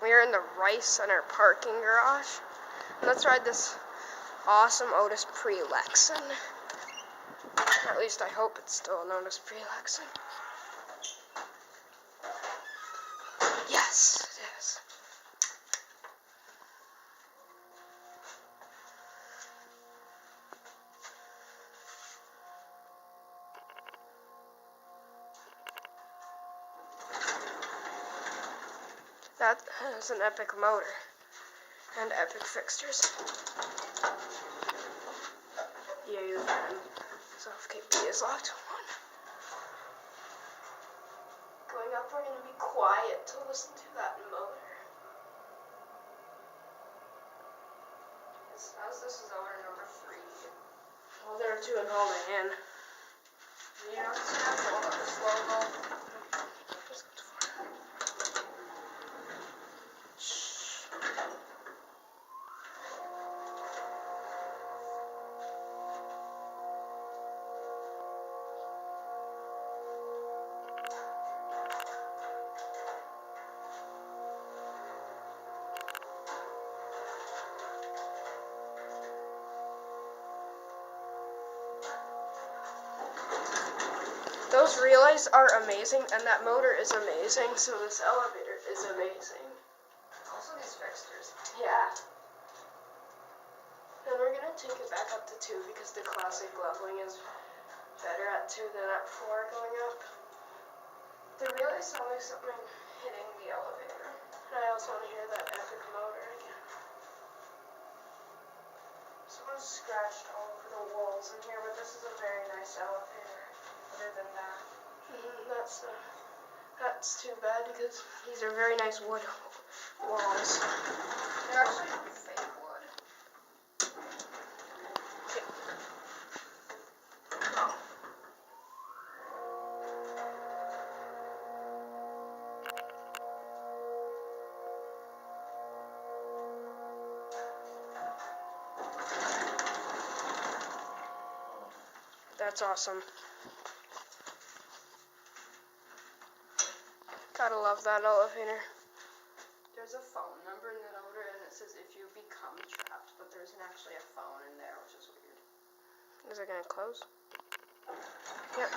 We are in the Rice Center parking garage. Let's ride this awesome OTIS Pre-Lexan. At least I hope it's still an OTIS Pre-Lexan. Yes, it is. That has an epic motor and epic fixtures. Yeah, you can. So if KP is locked on. Going up, we're going to be quiet to listen to that motor. As this is motor number 3. Well, there are 2 in holding in. You don't have to hold up this logo. Those relays are amazing, and that motor is amazing, so this elevator is amazing. Also these fixtures. Yeah. And we're going to take it back up to 2 because the classic leveling is better at 2 than at 4 going up. The relay sound like something hitting the elevator. And I also want to hear that epic motor again. Someone scratched all over the walls in here, but this is a very nice elevator. Other than that, that's too bad because these are very nice wood walls. They're actually fake wood. Okay. Oh. That's awesome. Gotta love that elevator. There's a phone number in the motor, and it says if you become trapped, but there isn't actually a phone in there, which is weird. Is it gonna close? Yep.